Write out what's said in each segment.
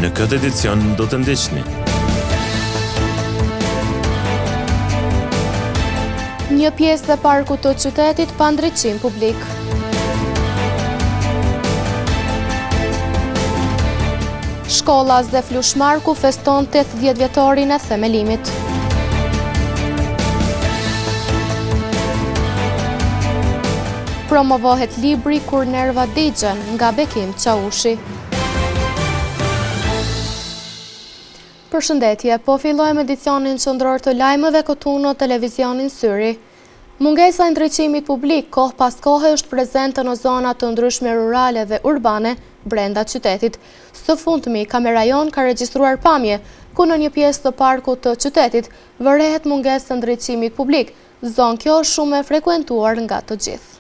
në këtë edicion do të ndiqni. Një pjesë dhe parku të qytetit pa ndriçim publik. Shkolla Zef Lushmarku feston 80 vjetorin e themelimit. Promovohet libri Kur nerva digjen nga Bekim Qaushi. Përshëndetje, po fillojmë edicionin qendror të lajmeve këtu në televizionin Syri. Mungesa e ndriçimit publik kohë pas kohe është prezente në zona të ndryshme rurale dhe urbane brenda qytetit. Së fundmi, kamera jon ka regjistruar pamje ku në një pjesë të parkut të qytetit vërehet mungesë e ndriçimit publik, zonë kjo shumë e frekuentuar nga të gjithë.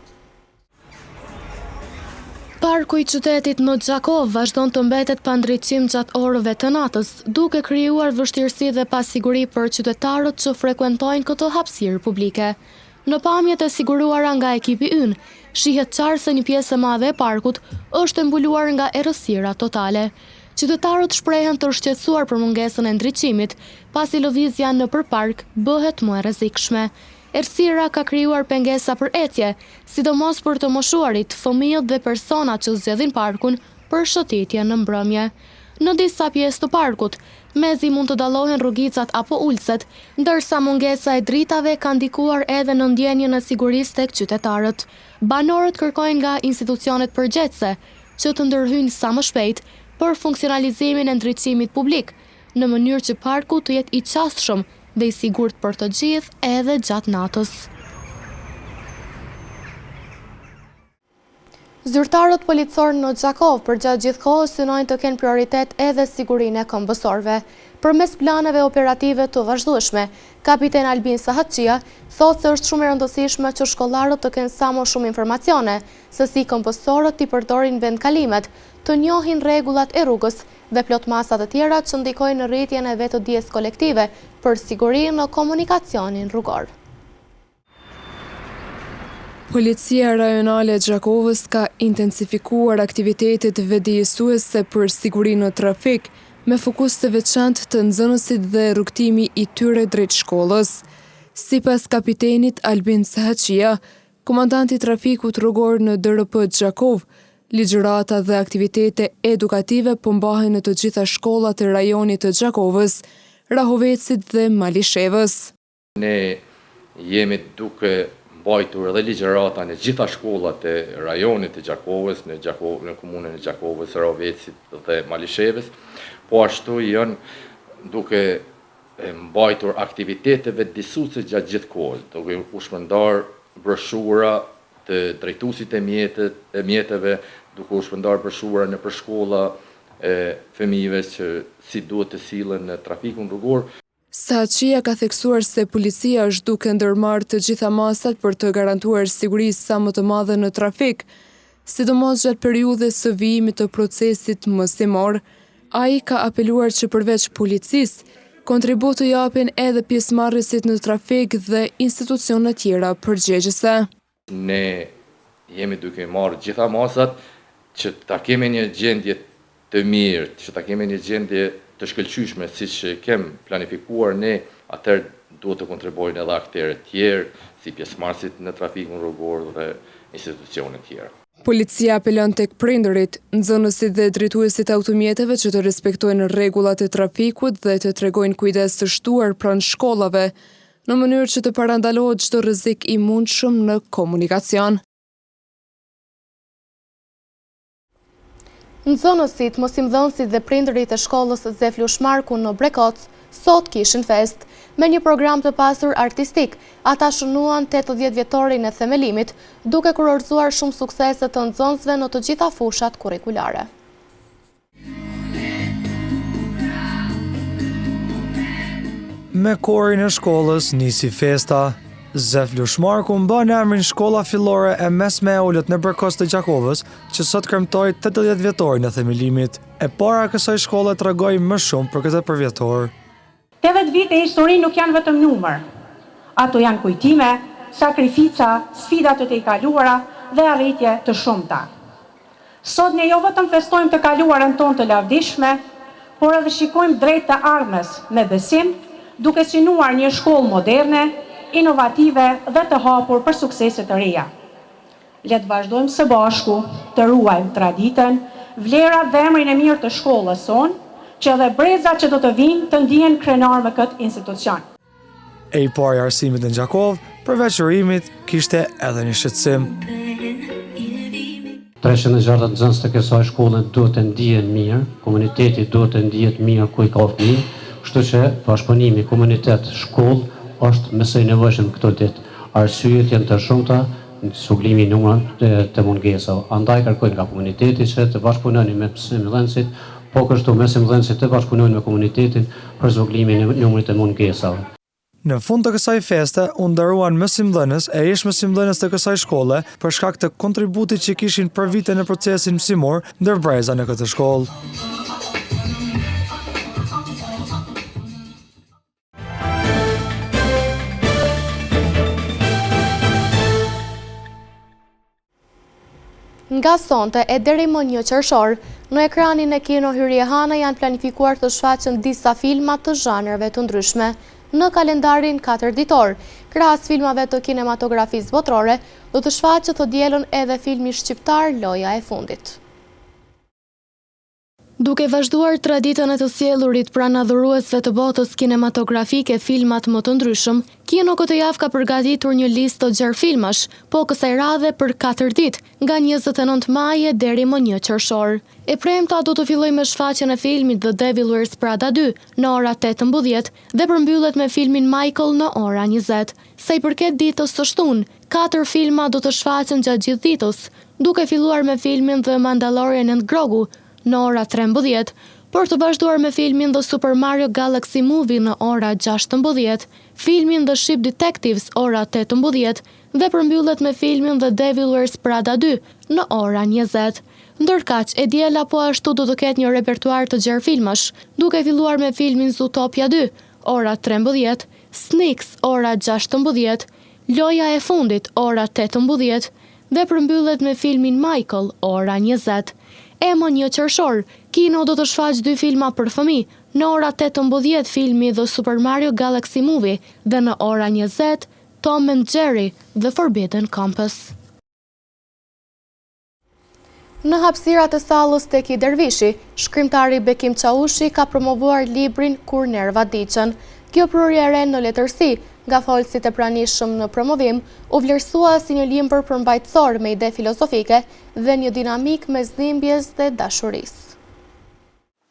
Parku i qytetit në Gjakov vazhdon të mbetet pa ndriçim gjatë orëve të natës, duke krijuar vështirësi dhe pasiguri për qytetarët që frekuentojnë këtë hapësirë publike. Në pamjet e siguruara nga ekipi ynë, shihet qartë se një pjesë e madhe e parkut është e mbuluar nga errësira totale. Qytetarët shprehen të shqetësuar për mungesën e ndriçimit, pasi lëvizja nëpër park bëhet më e rrezikshme. Errësira ka krijuar pengesa për ecje, sidomos për të moshuarit, fëmijët dhe personat që zgjedhin parkun për shëtitje në mbrëmje. Në disa pjesë të parkut, mezi mund të dallohen rrugicat apo ulset, ndërsa mungesa e dritave ka ndikuar edhe në ndjenjën e sigurisë tek qytetarët. Banorët kërkojnë nga institucionet përgjegjëse që të ndërhyjnë sa më shpejt për funksionalizimin e ndriçimit publik, në mënyrë që parku të jetë i qasshëm dhe i sigurt për të gjithë edhe gjatë natës. Zyrtarët policorë në Gjakov përgjatë gjithë kohës synojnë të kenë prioritet edhe sigurinë e kombësorëve. Përmes planeve operative të vazhdueshme, kapiten Albin Sahatçia thotë se është shumë e rëndësishme që shkollarët të kenë sa më shumë informacione se si kombësorët t'i përdorin vendkalimet, të njohin rregullat e rrugës dhe plot masa të tjera që ndikojnë në rritjen e vetëdijes kolektive për siguri në komunikacionin rrugor. Policia rajonale e Gjakovës ka intensifikuar aktivitetet vetëdijësuese për siguri në trafik, me fokus të veçantë të nxënësit dhe rrugtimi i tyre drejt shkollës. Sipas kapitenit Albin Sahatçia, komandanti trafikut rrugor në DRP Gjakov, ligjërata dhe aktivitete edukative po mbahen në të gjitha shkollat e rajonit të Gjakovës, Rahovecit dhe Malishevës. Ne jemi duke mbajtur edhe ligjërata në gjitha shkollat e rajonit të Gjakovës, në komunën e Gjakovës, Rahovecit dhe Malishevës, po ashtu janë duke mbajtur aktiviteteve disuese gjatë gjithë kohës, duke u shpërndar broshura të drejtuesit e mjeteve, duke u shpërndar broshura në shkolla e fëmijëve që si duhet të sillen në trafikun rrugor. Sahatçia ka theksuar se policia është duke ndërmarrë të gjitha masat për të garantuar siguri sa më të madhe në trafik, sidomos gjatë periudhës së vijimit të procesit mësimor. Ai ka apeluar që përveç policisë, kontribut të japin edhe pjesëmarrësit në trafik dhe institucionet tjera përgjegjëse. Ne jemi duke marrë gjitha masat që ta kemi një gjendje të mirë, që ta kemi një gjendje të shkëlqyeshme, siç kem planifikuar ne, atëherë duhet të kontribuojnë edhe aktorë tjerë, si pjesëmarrësit në trafikun rrugor dhe institucionet tjera. Policia apelon tek prindërit, nxënësit dhe drejtuesit automjeteve që të respektojnë rregullat e trafikut dhe të tregojnë kujdes të shtuar pranë shkollave, në mënyrë që të parandalohet çdo rrezik i mundshëm në komunikacion. Nxënësit, mosimdhënësit dhe prindërit e shkollës Zef Lushmarku në Brekoc sot kishin fest. Me një program të pasur artistik, ata shënuan 80 vjetorin e themelimit, duke kurorzuar shumë suksese të nxënësve në të gjitha fushat kurrikulare. Me korin e shkollës nisi festa. Zef Lushmarku mban emrin Shkolla Fillore e Mesme e Ulët në Brekoc të Gjakovës, që sot kremtoi 80 vjetorin e themelimit. E para kësaj shkolle tregoi më shumë për këtë përvjetor. 80 vite histori nuk janë vetëm numër. Ato janë kujtime, sakrifica, sfida të tejkaluara dhe arritje të shumta. Sot ne jo vetëm festojmë të kaluarën tonë të lavdishme, por edhe shikojmë drejt të ardhmes me besim, duke synuar një shkollë moderne, inovative dhe të hapur për suksese të reja. Le të vazhdojmë së bashku të ruajmë traditën, vlerat dhe emrin e mirë të shkollës sonë, që edhe brezat që do të vinë të ndihen krenar me këtë institucion. E i pari arsimit në Gjakov, përveç urimit, kishte edhe një shqetësim. 360 nxënës të kësaj shkolle duhet të ndihen mirë, komuniteti duhet të ndihet mirë ku i ka fëmijë, kështu që bashkëpunimi komunitet shkollë është mësoj nevojshëm këto ditë. Arsyet janë të shumta në suglimi i numrit të mungesave. Andaj kërkojnë nga komuniteti që të bashkëpunojnë me mësimdhënësit, po kështu mësimdhënësit të bashkëpunojnë me komunitetin për zvoglimin e numrit të mungesave. Në fund të kësaj feste, u nderuan mësimdhënës e ish mësimdhënës të kësaj shkolle për shkak të kontributit që kishin për vite në procesin mësimor ndër breza në këtë shkollë. Nga sonte e deri më 1 qershor, në ekranin e Kino Hyrje Hana janë planifikuar të shfaqen disa filma të zhanreve të ndryshme në kalendarin 4 ditor. Krahas filmave të kinematografisë botërore, do të shfaqet të dielën edhe filmi shqiptar Loja e fundit. Duke vazhduar traditën e të sjellurit pranë adhuruesve të botës kinematografike filmat më të ndryshëm, Kino këtë javë ka përgatitur një listë të gjerë filmash, po kësaj radhe për 4 ditë, nga 29 maje deri më 1 qershor. E premta do të filloj me shfaqjen e filmit The Devil Wears Prada 2 në ora 18 dhe përmbyllet me filmin Michael në ora 20. Sa i përket ditës së shtunë, 4 filma do të shfaqen gjatë gjithë ditës, duke filluar me filmin The Mandalorian and Grogu në ora 13, për të vazhduar me filmin The Super Mario Galaxy Movie në ora 16, filmin The Ship Detectives ora 18 dhe përmbyllet me filmin The Devil Wears Prada 2 në ora 20. Ndërkaq, e diela po ashtu do të ketë një repertuar të gjerë filmash, duke filluar me filmin Zootopia 2 ora 13, Sneaks ora 16, Loja e fundit ora 18 dhe përmbyllet me filmin Michael ora 20. E më 1 qershor, Kino do të shfaq 2 filma për fëmijë, në ora 18 filmi The Super Mario Galaxy Movie dhe në ora 20 Tom and Jerry The Forbidden Compass. Në hapësirat e sallës Teki Dervishi, shkrimtari Bekim Çaushi ka promovuar librin Kur nerva diqen. Kjo prurje e re në letërsi, nga folësit e pranishëm në promovim, u vlerësua si një libër përmbajtësor me ide filozofike dhe një dinamik mes dhimbjes dhe dashurisë.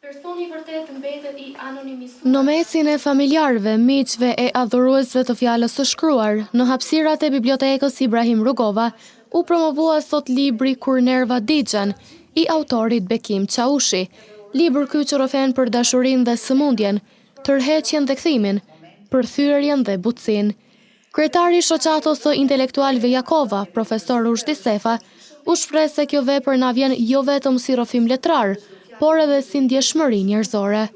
Personi vërtet mbetet i anonimizuar. Në mesin e familjarëve, miqve e adhuruesve të fjalës së shkruar, në hapësirat e bibliotekës Ibrahim Rugova, u promovua sot libri Kur nerva diqen, i autorit Bekim Çaushi. Libër ky qërofen për dashurinë dhe sëmundjen, tërheqjen dhe kthimin, përthyrjen dhe butësin. Kryetari i shoqatës së intelektualëve Jakova, profesor Rushdi Sefa, u shpreh se kjo vepër na vjen jo vetëm si rrëfim letrar, por edhe si ndjeshmëri njerëzore.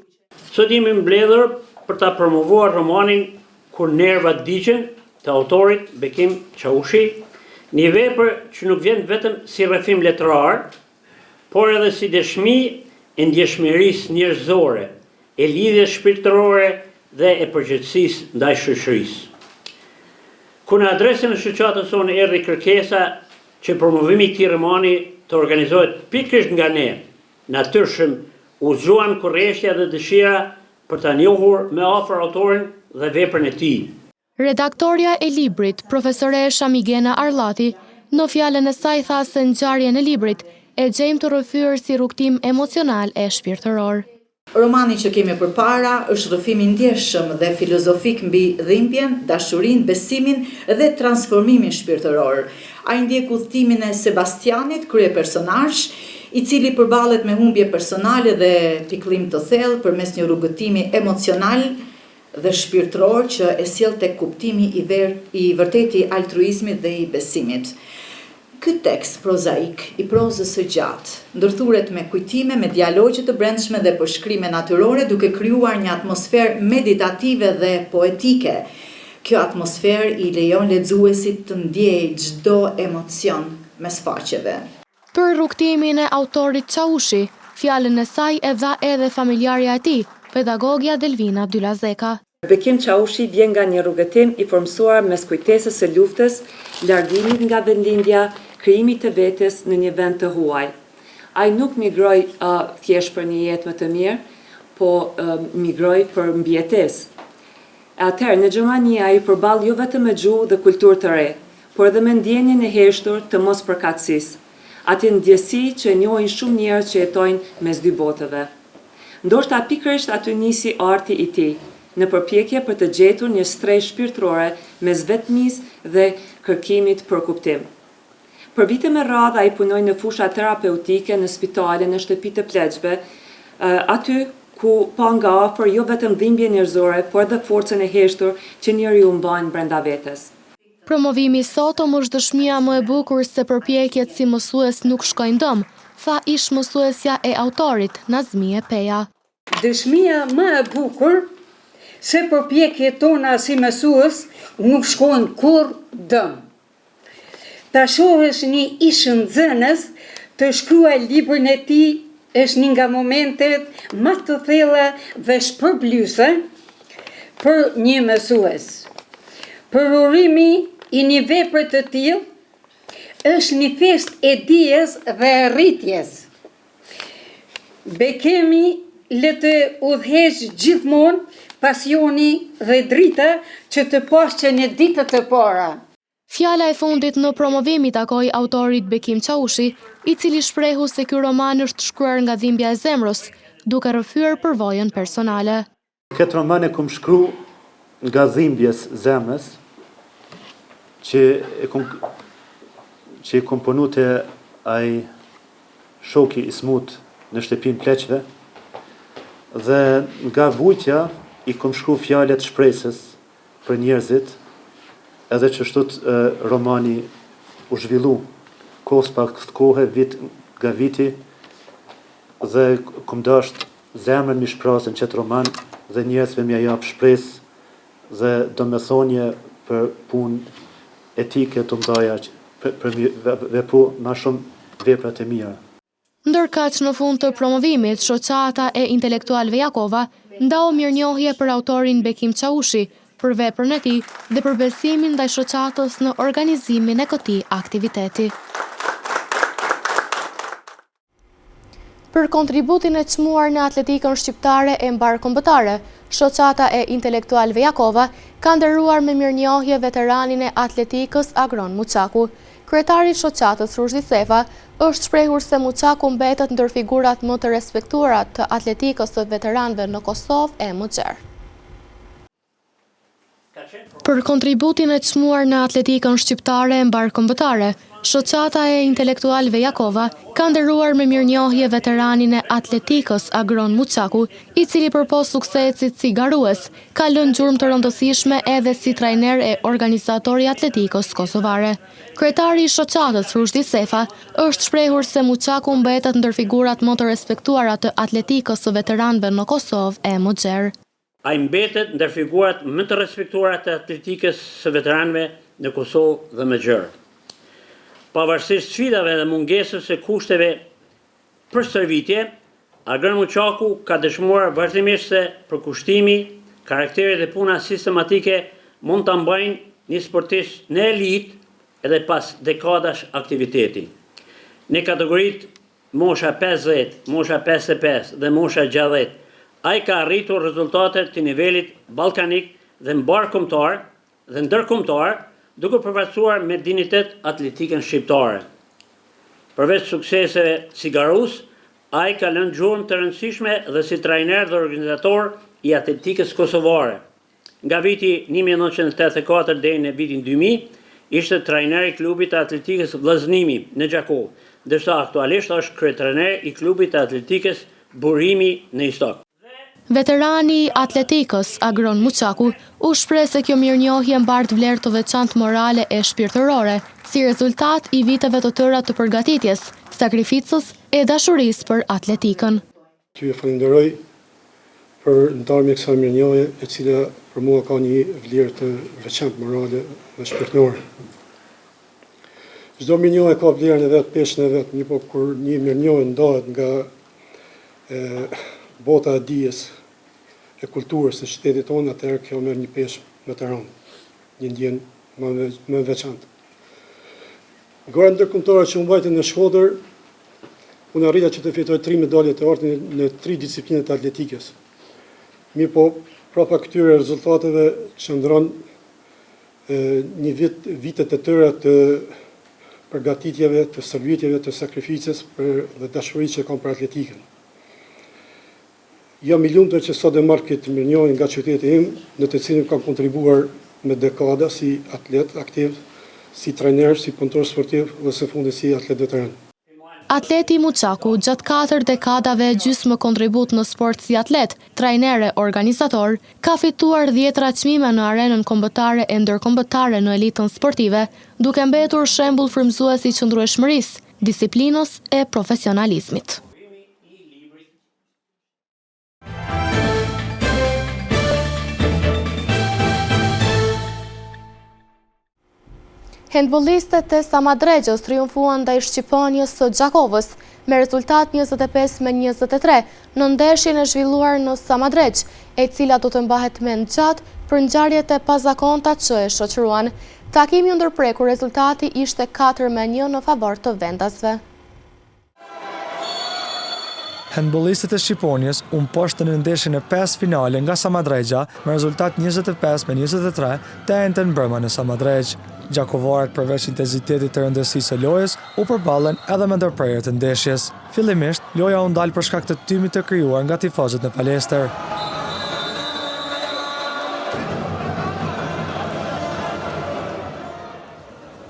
Sot jemi mbledhur për ta promovuar romanin Kur nervat diqen të autorit Bekim Çaushi, një vepër që nuk vjen vetëm si rrëfim letrar, por edhe si dëshmi e ndjeshmërisë njerëzore, e lidhjes shpirtërore dhe e përgjegjësisë ndaj shoqërisë. Kur në adresën e shoqatës sonë erdhi kërkesa që promovimi i këtij romani të organizohet pikërisht nga ne, natyrshëm u zgjuan kurrëshja dhe dëshira për ta njohur më afër autorin dhe veprën e tij. Redaktoria e librit, profesoresha Migena Arllati, në fjalën e saj tha se ngjarjen e librit e gjejmë të rrëfyer si rrugtim emocional e shpirtëror. Romani që kemi përpara është rrëfim i ndjeshëm dhe filozofik mbi dhimbjen, dashurinë, besimin dhe transformimin shpirtëror. Ai ndjek udhëtimin e Sebastianit, kryepersonazh, i cili përballet me humbje personale dhe pikëllim të thellë përmes një rrugëtimi emocional dhe shpirtëror që e sjell tek kuptimi i vërtetë i altruizmit dhe i besimit. Ky tekst prozaik i prozës së gjatë ndërthuret me kujtime, me dialogje të brendshme dhe përshkrime natyrore, duke krijuar një atmosferë meditative dhe poetike. Kjo atmosferë i lejon lexuesit të ndjejë çdo emocion mes faqeve. Për rrugtimin e autorit Çaushi, Fjalën e saj e dha edhe familjarja e tij, pedagogja Delvina Abdylazeka. Bekim Çaushi vjen nga një rrugëtim i formsuar mes kujtesës së luftës, largimit nga vendlindja, krijimit të vetes në një vend të huaj. Ai nuk migroi thjesht për një jetë më të mirë, po migroi për mbijetesë. Atëherë në Gjermani ai përball jo vetëm me gjuhë dhe kulturë të re, por edhe me ndjenjen e heshtur të mospërkatësisë. Atë ndjesi që njohin shumë njerëz që jetojnë mes dy botëve. Ndoshta pikërisht aty nisi arti i tij, në përpjekje për të gjetur një strehë shpirtërore mes vetmisë dhe kërkimit për kuptim. Për vite me radhë ai punoi në fusha terapeutike, në spitale, në shtëpi të pleqshme, aty ku pa nga afër jo vetëm dhimbje njerëzore, por edhe forcën e heshtur që njeriu mban brenda vetes. Promovimi sot është dëshmia më e bukur se përpjekjet si mësues nuk shkojnë dëm, tha ish mësuesja e autorit Nazmie Peja. Dëshmia më e bukur se përpjekjet tona si mësues nuk shkojnë kur dëm. Ta shohësh një ish nxënës të shkruaj librin e tij është një nga momentet më të thella dhe shpërblyese për një mësues. Përurimi i një vepre të tillë është një fest e dijes dhe rritjes. Bekemi le të udhëheq gjithmonë pasioni dhe drita që të pashë në ditët e para. Fjala e fundit në promovim i takoi autorit Bekim Çaushi, i cili shprehu se ky roman është shkruar nga dhimbja e zemrës, duke rrëfyer përvojën personale. Këtë roman e kom shkru nga dhimbjes zemrës, që e komponute ai shoki i smut në shtëpinë pleqve, dhe nga vujtja i kom shkru fjalët shpresës për njerëzit, edhe që shtut romani u zhvillu kohës pak kohë, vit nga viti, dhe kom dasht zemrën mi shprasën qëtë roman dhe njerëzve mi ajap shpresë dhe do me thonje për punë etike të mdaja për vepru ma shumë veprat e mira. Ndërkaq në fund të promovimit, shoqata e intelektualëve Jakova ndau mirënjohje për autorin Bekim Çaushi për veprën e tij dhe për besimin ndaj shoqatës në organizimin e këtij aktiviteti. Për kontributin e çmuar në atletikën shqiptare e mbarkombëtare, shoqata e intelektualëve Jakova ka nderuar me mirënjohje veteranin e atletikës Agron Muçaku. Kryetari i shoqatës Rushdi Sefa është shprehur se Muçaku mbetet ndër figurat më të respektuara të atletikës së veteranëve në Kosovë e Muxher. Për kontributin e çmuar në atletikën shqiptare e mbarkombëtare, shoqata e intelektualëve Jakova ka nderuar me mirënjohje veteranin e atletikës Agron Muçaku, i cili përpos suksesit si garues, ka lënë gjurmë të rëndësishme edhe si trajner e organizatori atletikës kosovare. Kryetari i shoqatës Rushdi Sefa është shprehur se Muçaku mbetet ndër figurat më të respektuara të atletikës së veteranëve në Kosovë e Muxher. Ai mbetet ndër figurat më të respektuara të atletikës së veteranëve në Kosovë dhe Muxher. Pavarësisht sfidave dhe mungesës së kushteve për stërvitje, Agron Muçaku ka dëshmuar vazhdimisht se përkushtimi, karakteri dhe puna sistematike mund ta mbajnë një sportist në elitë edhe pas dekadash aktiviteti. Në kategoritë mosha 50, mosha 55 dhe mosha 60, ai ka arritur rezultate të nivelit ballkanik dhe mbarkombëtar dhe ndërkombëtar, duke përfaqësuar me dinitet atletikën shqiptare. Përveç sukseseve si garus, ai ka lënë gjurmë të rëndësishme dhe si trajner dhe organizator i atletikës kosovare. Nga viti 1984 deri në vitin 2000, ishte trajner i klubit të atletikës Vllaznimi në Gjakov, ndërsa aktualisht është kryetrajner i klubit të atletikës Burimi në Istok. Veterani i atletikës Agron Muçaku u shpreh se kjo mirënjohje mbart vlerë të veçantë morale e shpirtërore, si rezultat i viteve të tëra të përgatitjes, sakrificës e dashurisë për atletikën. Ty e falenderoj për ndarjen e kësaj mirënjohje, e cila për mua ka një vlerë të veçantë morale dhe shpirtërore. Çdo mirënjohje ka vlerën e vet, peshën e vet, por kur një mirënjohje ndahet nga bota e dijes e kulturës në qytetit tonë, atëherë kjo merr një peshë më të rëndë, një ndjen më veçantë. Gara ndërkombëtare që u mbajtën në Shkodër, unë arrita që të fitoj 3 medalje të artë në 3 disiplinat atletikës. Mirë po, prapa këtyre rezultateve qëndron një vitet e tëra të përgatitjeve, të shërbetjeve, të sakrificës dhe dashurisë që kam për atletikën. Jam i lumtur që sot e marr këtë mirënjohje nga qyteti im, në të cilin kam kontribuar me dekada si atlet aktiv, si trajner, si punëtor sportiv dhe së fundi si atlet veteran. Atleti Muçaku gjatë 4 dekadave gjysmë kontribut në sport si atlet, trajnere, organizator, ka fituar 10 çmime në arenën kombëtare e ndërkombëtare në elitën sportive, duke mbetur shembull frymëzues i qëndrueshmërisë, disiplinës e profesionalizmit. Handbollistët e Samadregjës triumfuan ndaj Shqiponjës së Gjakovës me rezultat 25-23 në ndeshjen e zhvilluar në Samadregj, e cila do të mbahet mend gjatë për ngjarjet e pazakonta që e shoqëruan. Takimi u ndërprek kur rezultati ishte 4-1 në favor të vendasve. Handbollistët e Shqiponjës unë poshtën në ndeshjen e 5 finale nga Samadregja me rezultat 25-23 të enten brëma në Samadregj. Gjakovarët përveç intensitetit të rëndësisë së lojës u përballen edhe me ndërprerjet e ndeshjes. Fillimisht, loja u ndal për shkak të tymit të krijuar nga tifozët në palestër.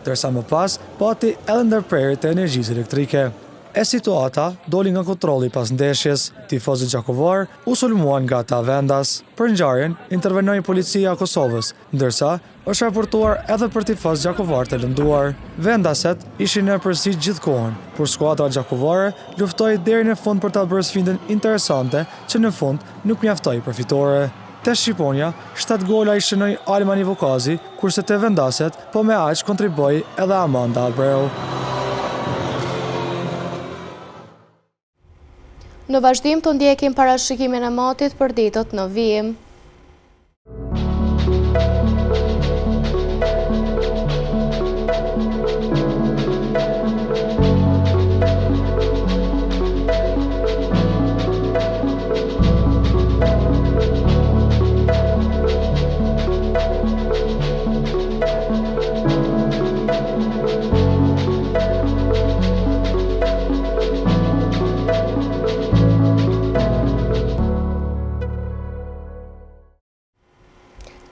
Ndërsa më pas, pati edhe ndërprerjet e energjisë elektrike. E situata doli nga kontrolli pas ndeshjes, tifozët gjakovar u sulmuan nga ata vendas. Për ngjarjen intervenoi policia e Kosovës, ndërsa është raportuar edhe për tifoz gjakovar të lënduar. Vendaset ishin në përsi gjithkohën, por skuadra gjakovare luftoi deri në fund për ta bërë sfidën interesante që në fund nuk mjaftoi për fitore. Te Shqiponja, 7 gola i shënoi Almani Vukazi, kurse te vendaset po me aq kontriboi edhe Amanda Abreu. Në vazhdim të ndjekim parashikimin e motit për ditët në vijim.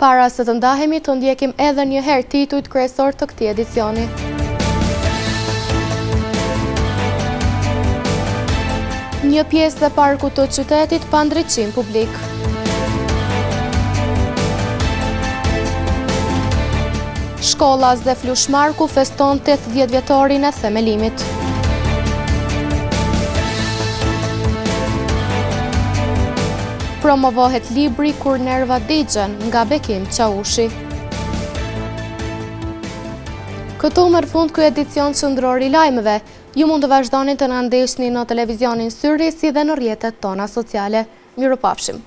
Para se të ndahemi, të ndjekim edhe një herë titujt kryesor të këtij edicioni. Një pjesë dhe parku të qytetit pa ndriçim publik. Shkolla Zef Lushmarku feston 80 vjetorin e themelimit. Promovohet libri Kur nerva digjen nga Bekim Qaushi. Këtu merr fund ky edicion qendror i lajmeve. Ju mund të vazhdoni të na ndihni në televizionin Syri si dhe në rrjetet tona sociale. Mirupafshim.